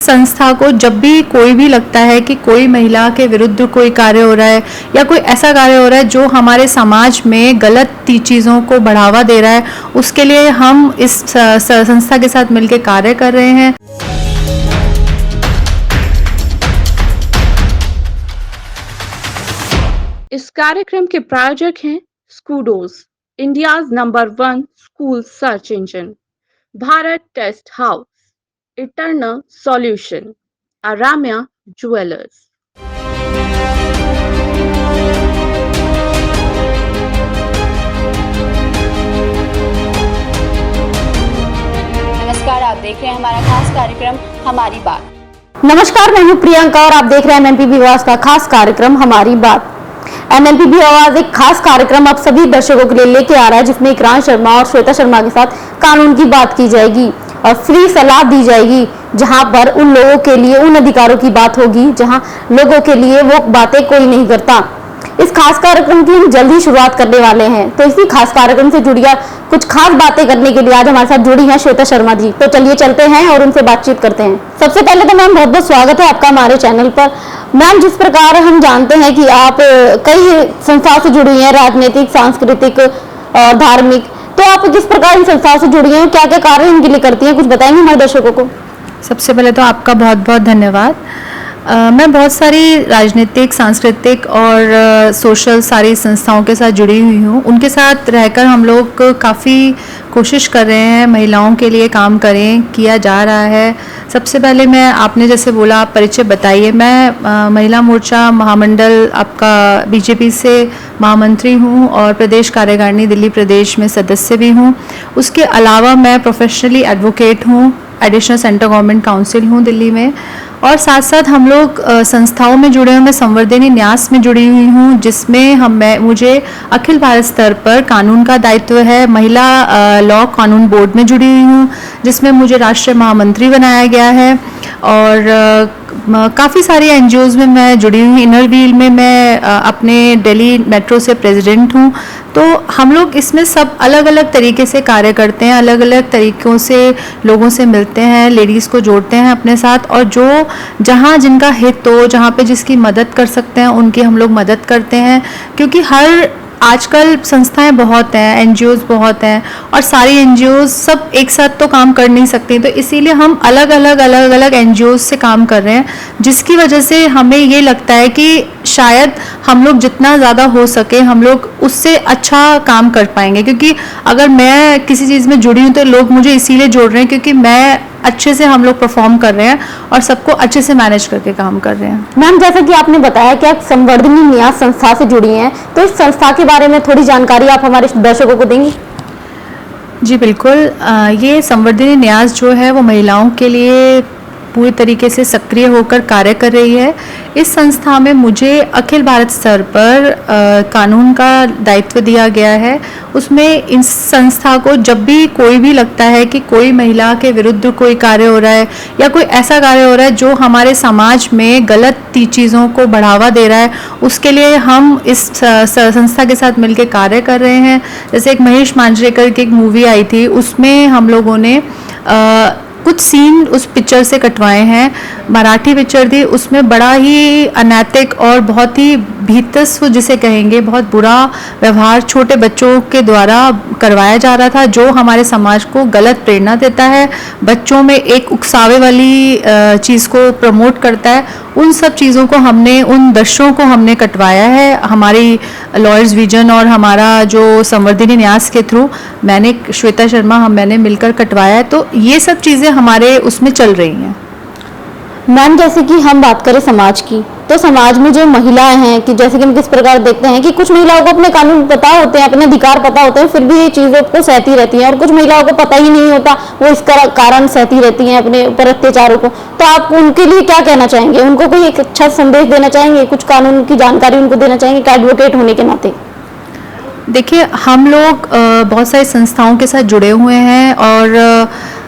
संस्था को जब भी कोई भी लगता है कि कोई महिला के विरुद्ध कोई कार्य हो रहा है या कोई ऐसा कार्य हो रहा है जो हमारे समाज में गलत चीज़ों को बढ़ावा दे रहा है, उसके लिए हम इस संस्था के साथ मिलकर कार्य कर रहे हैं। इस कार्यक्रम के प्रायोजक हैं Skoodos, India's number 1 school search engine, Bharat Test House, Eternal Solution, Aaramya Jewellers. नमस्कार, आप देख रहे हैं हमारा खास कार्यक्रम हमारी बात। नमस्कार, मैं हूं प्रियंका और आप देख रहे हैं एमएनपीबी आवाज का खास कार्यक्रम हमारी बात। एमएनपीबी आवाज एक खास कार्यक्रम आप सभी दर्शकों के लिए लेके आ रहा है, जिसमें इकरान शर्मा और श्वेता शर्मा के साथ कानून की बात की जाएगी और फ्री सलाह दी जाएगी, जहां पर उन लोगों के लिए उन अधिकारों की बात होगी जहां लोगों के लिए वो बातें कोई नहीं करता। इस खास कार्यक्रम की हम जल्द ही शुरुआत करने वाले हैं, तो इसी खास कार्यक्रम से जुड़ी कुछ खास बातें करने के लिए आज हमारे साथ जुड़ी हैं श्वेता शर्मा जी। तो चलिए चलते हैं और उनसे बातचीत करते हैं। सबसे पहले तो मैम बहुत बहुत स्वागत है आपका हमारे चैनल पर। मैम, जिस प्रकार हम जानते हैं कि आप कई संस्थाओं से जुड़ी हैं, राजनीतिक, सांस्कृतिक और धार्मिक, तो आप किस प्रकार इन संस्थाओं से जुड़ी हैं, क्या क्या कार्य इनके लिए करती हैं, कुछ बताएंगे हमारे दर्शकों को? सबसे पहले तो आपका बहुत बहुत धन्यवाद। मैं बहुत सारी राजनीतिक, सांस्कृतिक और सोशल सारी संस्थाओं के साथ जुड़ी हुई हूँ। उनके साथ रहकर हम लोग काफ़ी कोशिश कर रहे हैं महिलाओं के लिए काम किया जा रहा है। सबसे पहले मैं, आपने जैसे बोला, आप परिचय बताइए। मैं महिला मोर्चा महामंडल आपका बीजेपी से महामंत्री हूँ और प्रदेश कार्यकारिणी दिल्ली प्रदेश में सदस्य भी हूँ। उसके अलावा मैं प्रोफेशनली एडवोकेट हूँ, एडिशनल सेंट्रल गवर्नमेंट काउंसिल हूँ दिल्ली में, और साथ साथ हम लोग संस्थाओं में जुड़े हुए, मैं संवर्धिनी न्यास में जुड़ी हुई हूँ, जिसमें मुझे अखिल भारत स्तर पर कानून का दायित्व है। महिला लॉ कानून बोर्ड में जुड़ी हुई हूँ, जिसमें मुझे राष्ट्रीय महामंत्री बनाया गया है। और काफ़ी सारी एनजीओज़ में मैं जुड़ी हुई। इनर व्हील में मैं अपने दिल्ली मेट्रो से प्रेसिडेंट हूँ। तो हम लोग इसमें सब अलग अलग तरीके से कार्य करते हैं, अलग अलग तरीक़ों से लोगों से मिलते हैं, लेडीज़ को जोड़ते हैं अपने साथ, और जो जहाँ जिनका हित हो, जहाँ पे जिसकी मदद कर सकते हैं उनकी हम लोग मदद करते हैं। क्योंकि आजकल संस्थाएं बहुत हैं, एनजीओज़ बहुत हैं, और सारी एनजीओज़ सब एक साथ तो काम कर नहीं सकती, तो इसीलिए हम अलग अलग एनजीओज़ से काम कर रहे हैं, जिसकी वजह से हमें ये लगता है कि शायद हम लोग जितना ज़्यादा हो सके हम लोग उससे अच्छा काम कर पाएंगे। क्योंकि अगर मैं किसी चीज़ में जुड़ी हूँ तो लोग मुझे इसीलिए जोड़ रहे हैं क्योंकि मैं अच्छे से, हम लोग परफॉर्म कर रहे हैं और सबको अच्छे से मैनेज करके काम कर रहे हैं। मैम, जैसा कि आपने बताया कि आप संवर्धिनी न्यास संस्था से जुड़ी हैं, तो इस संस्था के बारे में थोड़ी जानकारी आप हमारे दर्शकों को देंगी? जी बिल्कुल। ये संवर्धिनी न्यास जो है वो महिलाओं के लिए पूरी तरीके से सक्रिय होकर कार्य कर रही है। इस संस्था में मुझे अखिल भारत स्तर पर कानून का दायित्व दिया गया है। उसमें इस संस्था को जब भी कोई भी लगता है कि कोई महिला के विरुद्ध कोई कार्य हो रहा है या कोई ऐसा कार्य हो रहा है जो हमारे समाज में गलत चीज़ों को बढ़ावा दे रहा है, उसके लिए हम इस संस्था के साथ मिलकर कार्य कर रहे हैं। जैसे एक महेश मांजरेकर की एक मूवी आई थी, उसमें हम लोगों ने कुछ सीन उस पिक्चर से कटवाए हैं। मराठी पिक्चर थी, उसमें बड़ा ही अनैतिक और बहुत ही भीतस्व जिसे कहेंगे, बहुत बुरा व्यवहार छोटे बच्चों के द्वारा करवाया जा रहा था, जो हमारे समाज को गलत प्रेरणा देता है, बच्चों में एक उकसावे वाली चीज़ को प्रमोट करता है। उन सब चीज़ों को हमने, उन दृश्यों को हमने कटवाया है हमारी लॉयर्स विजन और हमारा जो संवर्धिनी न्यास के थ्रू, मैंने, श्वेता शर्मा, मैंने मिलकर कटवाया है। तो ये सब चीज़ें हमारे उसमें चल रही हैं। मैम, जैसे कि हम बात करें समाज की, तो समाज में जो महिलाएं हैं, कि जैसे कि हम किस प्रकार देखते हैं कि कुछ महिलाओं को अपने कानून पता होते हैं, अपने अधिकार पता होते हैं, फिर भी ये चीज़ों को सहती रहती हैं, और कुछ महिलाओं को पता ही नहीं होता, वो इस कारण सहती रहती हैं अपने ऊपर अत्याचारों को। तो आप उनके लिए क्या कहना चाहेंगे? उनको कोई एक अच्छा संदेश देना चाहेंगे, कुछ कानून की जानकारी उनको देना चाहेंगे कि एडवोकेट होने के नाते? देखिए, हम लोग बहुत सारी संस्थाओं के साथ जुड़े हुए हैं और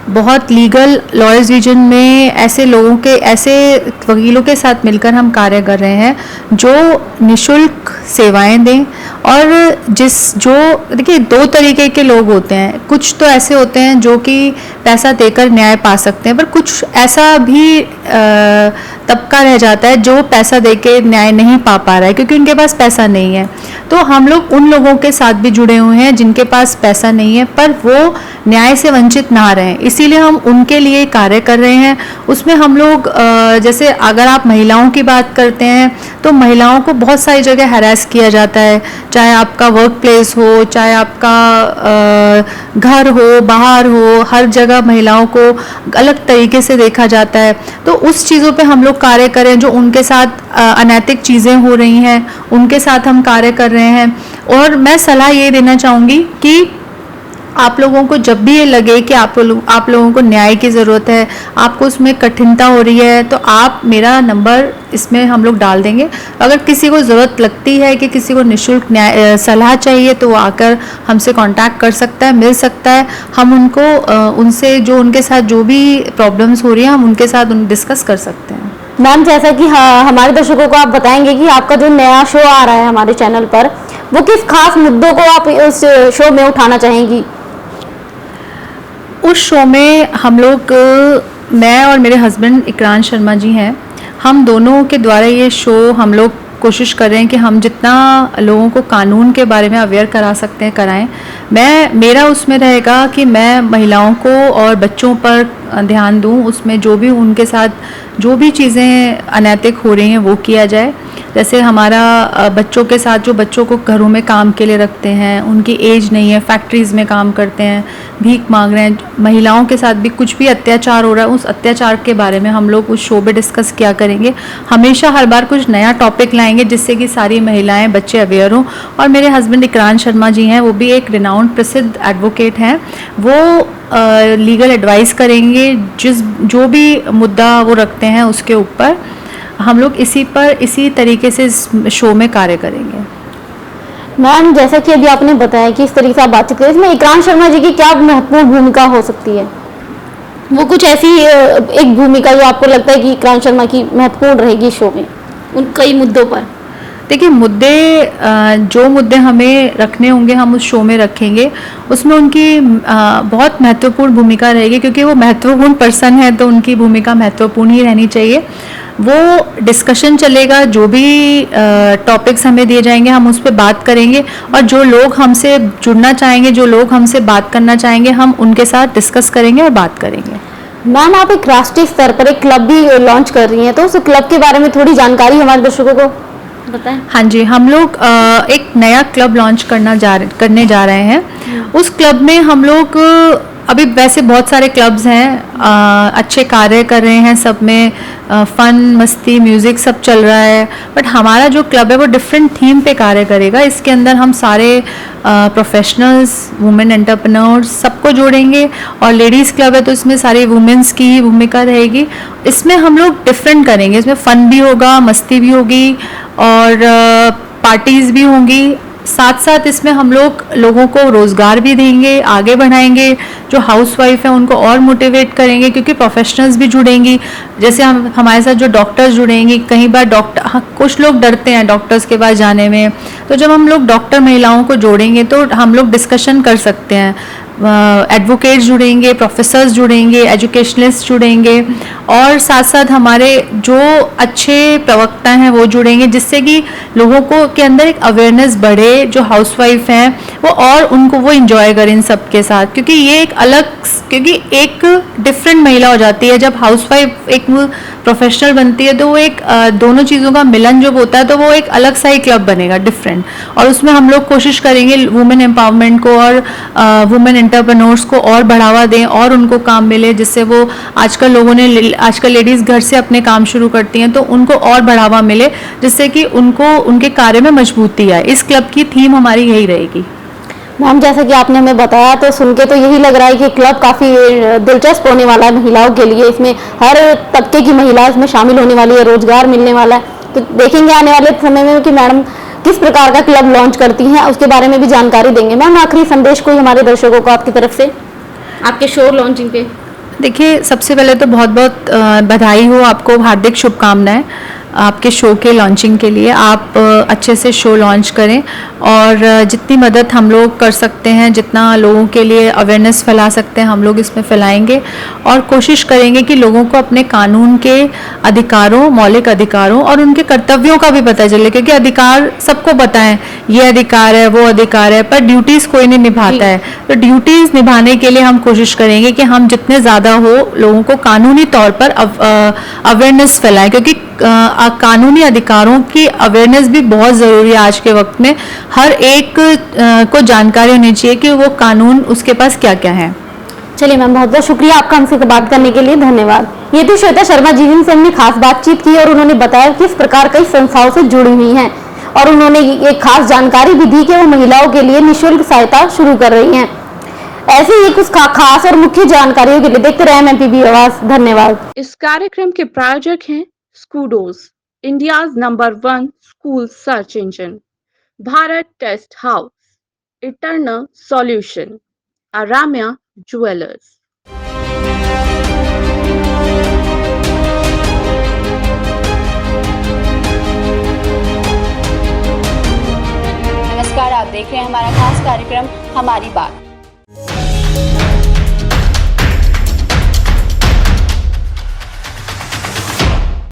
बहुत लीगल लॉयर्स रीजन में ऐसे लोगों के, ऐसे वकीलों के साथ मिलकर हम कार्य कर रहे हैं जो निशुल्क सेवाएं दें। और देखिए, दो तरीके के लोग होते हैं। कुछ तो ऐसे होते हैं जो कि पैसा देकर न्याय पा सकते हैं, पर कुछ ऐसा भी तबका रह जाता है जो पैसा देके न्याय नहीं पा रहा है क्योंकि उनके पास पैसा नहीं है। तो हम लोग उन लोगों के साथ भी जुड़े हुए हैं जिनके पास पैसा नहीं है पर वो न्याय से वंचित ना रहें, इसीलिए हम उनके लिए कार्य कर रहे हैं। उसमें हम लोग जैसे अगर आप महिलाओं की बात करते हैं तो महिलाओं को बहुत सारी जगह हैरेस किया जाता है, चाहे आपका वर्क प्लेस हो, चाहे आपका घर हो, बाहर हो, हर जगह महिलाओं को अलग तरीके से देखा जाता है। तो उस चीज़ों पे हम लोग कार्य करें, जो उनके साथ अनैतिक चीज़ें हो रही हैं उनके साथ हम कार्य कर रहे हैं। और मैं सलाह ये देना चाहूँगी कि आप लोगों को जब भी ये लगे कि आप लोगों को न्याय की ज़रूरत है, आपको उसमें कठिनता हो रही है, तो आप मेरा नंबर इसमें हम लोग डाल देंगे। अगर किसी को ज़रूरत लगती है कि किसी को निःशुल्क न्याय सलाह चाहिए तो वो आकर हमसे कांटेक्ट कर सकता है, मिल सकता है। हम उनको उनसे जो उनके साथ जो भी प्रॉब्लम्स हो रही हैं हम उनके साथ डिस्कस कर सकते हैं। मैम, जैसा कि हमारे दर्शकों को आप बताएंगे कि आपका जो नया शो आ रहा है हमारे चैनल पर, वो किस खास मुद्दों को आप उस शो में उठाना चाहेंगी? उस शो में हम लोग, मैं और मेरे हस्बैंड इकरान शर्मा जी हैं, हम दोनों के द्वारा ये शो हम लोग कोशिश कर रहे हैं कि हम जितना लोगों को कानून के बारे में अवेयर करा सकते हैं कराएं। मेरा उसमें रहेगा कि मैं महिलाओं को और बच्चों पर ध्यान दूं, उसमें जो भी उनके साथ जो भी चीज़ें अनैतिक हो रही हैं वो किया जाए। जैसे हमारा बच्चों के साथ, जो बच्चों को घरों में काम के लिए रखते हैं, उनकी एज नहीं है, फैक्ट्रीज़ में काम करते हैं, भीख मांग रहे हैं, महिलाओं के साथ भी कुछ भी अत्याचार हो रहा है, उस अत्याचार के बारे में हम लोग उस शो पे डिस्कस किया करेंगे। हमेशा हर बार कुछ नया टॉपिक लाएंगे जिससे कि सारी महिलाएं, बच्चे अवेयर हों। और मेरे हस्बैंड इकरान शर्मा जी हैं, वो भी एक रिनाउंड प्रसिद्ध एडवोकेट हैं, वो लीगल एडवाइस करेंगे जो भी मुद्दा वो रखते हैं उसके ऊपर। हम लोग इसी तरीके से इस शो में कार्य करेंगे। मैम, जैसा कि अभी आपने बताया कि इस तरीके से आप बातचीत करें, इसमें इकरान शर्मा जी की क्या महत्वपूर्ण भूमिका हो सकती है? वो कुछ ऐसी एक भूमिका जो आपको लगता है कि इकरान शर्मा की महत्वपूर्ण रहेगी शो में उन कई मुद्दों पर? देखिए, जो मुद्दे हमें रखने होंगे हम उस शो में रखेंगे। उसमें उनकी बहुत महत्वपूर्ण भूमिका रहेगी क्योंकि वो महत्वपूर्ण पर्सन है, तो उनकी भूमिका महत्वपूर्ण ही रहनी चाहिए। वो डिस्कशन चलेगा, जो भी टॉपिक्स हमें दिए जाएंगे हम उस पर बात करेंगे, और जो लोग हमसे जुड़ना चाहेंगे, जो लोग हमसे बात करना चाहेंगे, हम उनके साथ डिस्कस करेंगे और बात करेंगे। मैम, आप एक राष्ट्रीय स्तर पर एक क्लब भी लॉन्च कर रही हैं, तो उस क्लब के बारे में थोड़ी जानकारी हमारे दर्शकों को बताएं। हाँ जी, हम लोग एक नया क्लब लॉन्च करने जा रहे हैं। उस क्लब में हम लोग अभी वैसे बहुत सारे क्लब्स हैं, अच्छे कार्य कर रहे हैं, सब में फन, मस्ती, म्यूज़िक सब चल रहा है, बट हमारा जो क्लब है वो डिफरेंट थीम पे कार्य करेगा। इसके अंदर हम सारे प्रोफेशनल्स, वुमेन एंटरप्रेन्योर्स सबको जोड़ेंगे, और लेडीज़ क्लब है तो इसमें सारी वुमेन्स की ही भूमिका रहेगी। इसमें हम लोग डिफरेंट करेंगे, इसमें फ़न भी होगा, मस्ती भी होगी और पार्टीज़ भी होंगी। साथ साथ इसमें हम लोगों को रोज़गार भी देंगे, आगे बढ़ाएंगे। जो हाउसवाइफ हैं उनको और मोटिवेट करेंगे क्योंकि प्रोफेशनल्स भी जुड़ेंगी। जैसे हमारे साथ जो डॉक्टर्स जुड़ेंगी, कई बार कुछ लोग डरते हैं डॉक्टर्स के पास जाने में, तो जब हम लोग डॉक्टर महिलाओं को जोड़ेंगे तो हम लोग डिस्कशन कर सकते हैं। एडवोकेट्स जुड़ेंगे, प्रोफेसर्स जुड़ेंगे, एजुकेशनिस्ट जुड़ेंगे, और साथ साथ हमारे जो अच्छे प्रवक्ता हैं वो जुड़ेंगे, जिससे कि लोगों को के अंदर एक अवेयरनेस बढ़े। जो हाउसवाइफ हैं वो और उनको वो इंजॉय करें इन सब के साथ, क्योंकि ये क्योंकि एक डिफरेंट महिला हो जाती है। जब हाउसवाइफ एक प्रोफेशनल बनती है तो वो एक दोनों चीज़ों का मिलन जब होता है तो वो एक अलग सा ही क्लब बनेगा, डिफरेंट। और उसमें हम लोग कोशिश करेंगे वुमेन एम्पावरमेंट को और वुमेन एंटरप्रेन्योर्स को और बढ़ावा दें और उनको काम मिले, जिससे वो आजकल लेडीज़ घर से अपने काम शुरू करती हैं तो उनको और बढ़ावा मिले, जिससे कि उनके कार्य में मजबूती आए। इस क्लब की थीम हमारी यही रहेगी। मैम, जैसा कि आपने हमें बताया तो सुन के तो यही लग रहा है कि क्लब काफ़ी दिलचस्प होने वाला है महिलाओं के लिए। इसमें हर तबके की महिला इसमें शामिल होने वाली है, रोजगार मिलने वाला है। तो देखेंगे आने वाले समय में कि मैडम किस प्रकार का क्लब लॉन्च करती हैं, उसके बारे में भी जानकारी देंगे। मैम, आखिरी संदेश कोई हमारे दर्शकों को आपकी तरफ से आपके शो लॉन्चिंग पे? देखिए, सबसे पहले तो बहुत बहुत बधाई हो आपको, हार्दिक शुभकामनाएं आपके शो के लॉन्चिंग के लिए। आप अच्छे से शो लॉन्च करें और जितनी मदद हम लोग कर सकते हैं, जितना लोगों के लिए अवेयरनेस फैला सकते हैं हम लोग इसमें फैलाएंगे और कोशिश करेंगे कि लोगों को अपने कानून के अधिकारों, मौलिक अधिकारों और उनके कर्तव्यों का भी पता चले, क्योंकि अधिकार सबको पता है, ये अधिकार है, वो अधिकार है, पर ड्यूटीज़ कोई नहीं निभाता है। तो ड्यूटीज़ निभाने के लिए हम कोशिश करेंगे कि हम जितने ज़्यादा हो लोगों को कानूनी तौर पर अवेयरनेस फैलाएं, क्योंकि कानूनी अधिकारों की अवेयरनेस भी बहुत ज़रूरी है आज के वक्त में। हर एक को जानकारी होनी चाहिए कि वो कानून उसके पास क्या क्या है। चलिए मैम, बहुत बहुत शुक्रिया आपका हमसे बात करने के लिए, धन्यवाद। ये थी श्वेता शर्मा जी, जिनसे हमने खास बातचीत की और उन्होंने बताया किस प्रकार कई संस्थाओं से जुड़ी हुई हैं और उन्होंने एक खास जानकारी भी दी कि वो महिलाओं के लिए निःशुल्क सहायता शुरू कर रही हैं। ऐसे ही कुछ खास और मुख्य जानकारियों के लिए देखते रहे MNPB आवाज। धन्यवाद। इस कार्यक्रम के प्रायोजक हैं Skoodos, India's number 1 school search engine, Bharat Test House, Eternal Solution, Aramya Jewellers. नमस्कार, आप देख रहे हैं हमारा खास कार्यक्रम हमारी बात।